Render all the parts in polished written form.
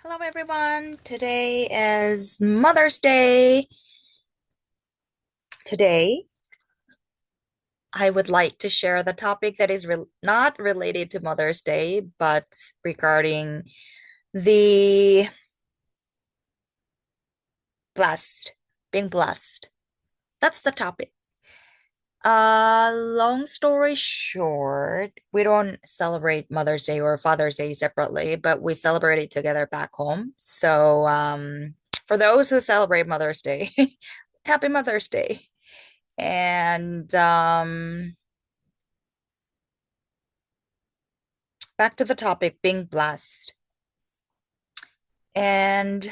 Hello, everyone. Today is Mother's Day. Today, I would like to share the topic that is not related to Mother's Day, but regarding the blessed, being blessed. That's the topic. Long story short, we don't celebrate Mother's Day or Father's Day separately, but we celebrate it together back home. For those who celebrate Mother's Day, Happy Mother's Day. And back to the topic, being blessed. And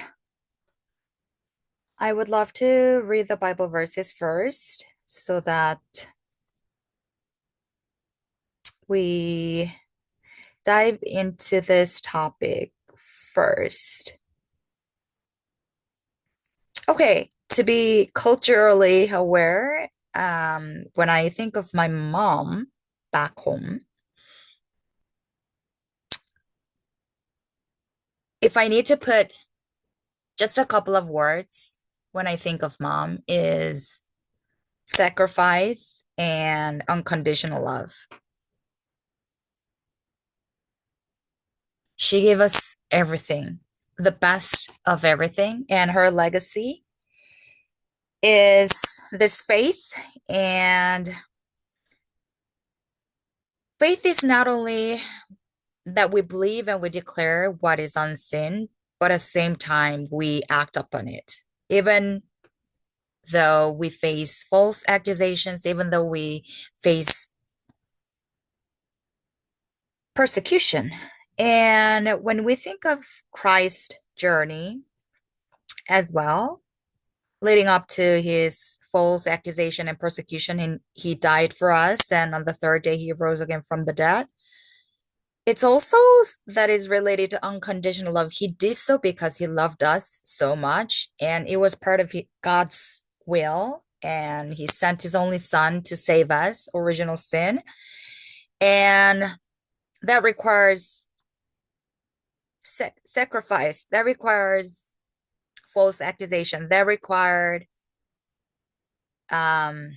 I would love to read the Bible verses first so that we dive into this topic first. Okay, to be culturally aware, when I think of my mom back home, if I need to put just a couple of words when I think of mom is sacrifice and unconditional love. She gave us everything, the best of everything, and her legacy is this faith. And faith is not only that we believe and we declare what is unseen, but at the same time, we act upon it. Even though we face false accusations, even though we face persecution. And when we think of Christ's journey as well, leading up to his false accusation and persecution, and he died for us, and on the third day he rose again from the dead. It's also that is related to unconditional love. He did so because he loved us so much, and it was part of God's will, and he sent his only son to save us, original sin. And that requires sacrifice, that requires false accusation, that required um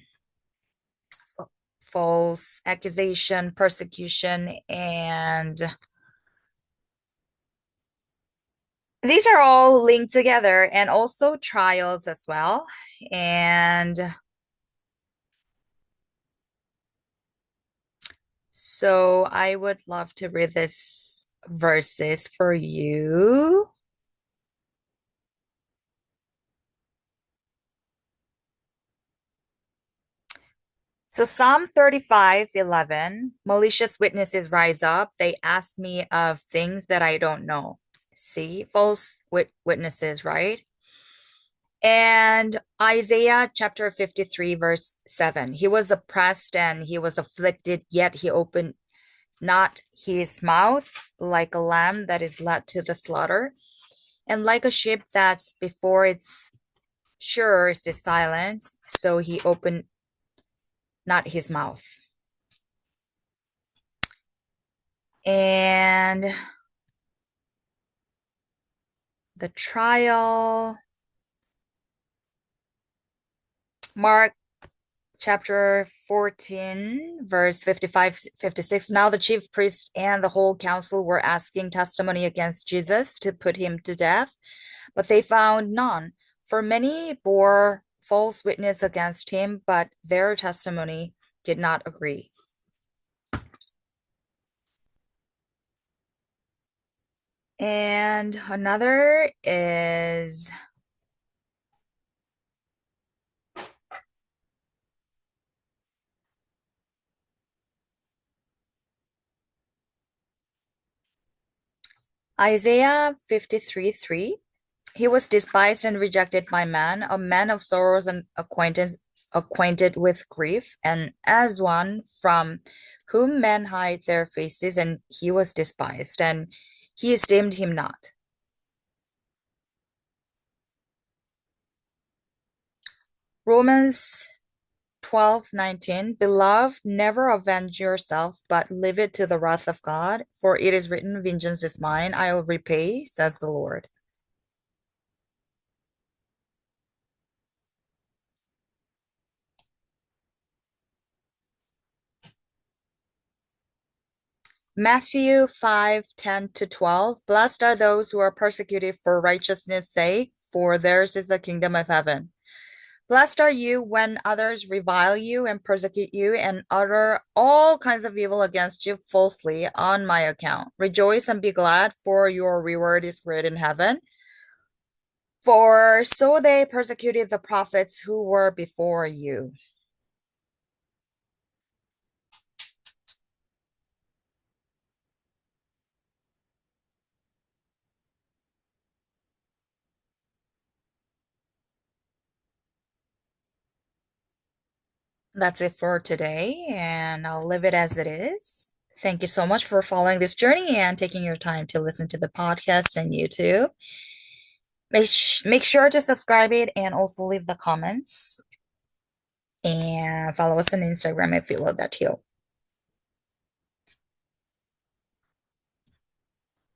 false accusation, persecution, and these are all linked together, and also trials as well. And so I would love to read this verses for you. So Psalm 35:11, malicious witnesses rise up. They ask me of things that I don't know. See, false witnesses, right? And Isaiah chapter 53, verse 7. He was oppressed and he was afflicted, yet he opened not his mouth, like a lamb that is led to the slaughter, and like a sheep that before its shearers is silent, so he opened not his mouth. And the trial, Mark chapter 14, verse 55, 56. Now the chief priest and the whole council were asking testimony against Jesus to put him to death, but they found none. For many bore false witness against him, but their testimony did not agree. And another is Isaiah 53:3. He was despised and rejected by man, a man of sorrows and acquainted with grief, and as one from whom men hide their faces, and he was despised, and he esteemed him not. Romans 12:19, Beloved, never avenge yourself, but leave it to the wrath of God, for it is written, Vengeance is mine, I will repay, says the Lord. Matthew 5:10 to 12, Blessed are those who are persecuted for righteousness' sake, for theirs is the kingdom of heaven. Blessed are you when others revile you and persecute you and utter all kinds of evil against you falsely on my account. Rejoice and be glad, for your reward is great in heaven. For so they persecuted the prophets who were before you. That's it for today, and I'll leave it as it is. Thank you so much for following this journey and taking your time to listen to the podcast and YouTube. Make sure to subscribe it and also leave the comments and follow us on Instagram if you love that too.